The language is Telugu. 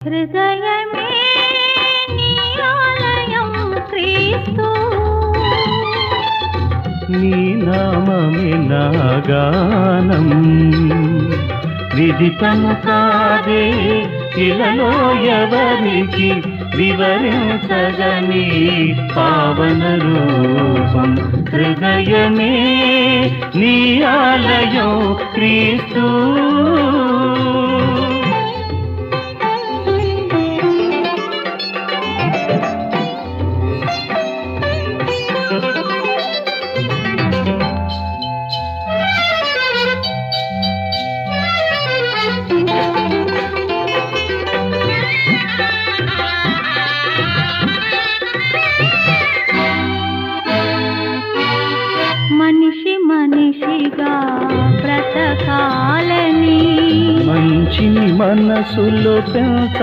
హృదయమే నీ ఆలయం క్రీస్తు, నీ నామమే నా గానం. విదితము కాదే ఇలలో ఎవరికి వివరించగని పావన రూపం. హృదయమే నీ ఆలయం క్రీస్తు. మనిషి మనిషిగా బ్రతకాలని మంచిని మనసులో పెంచ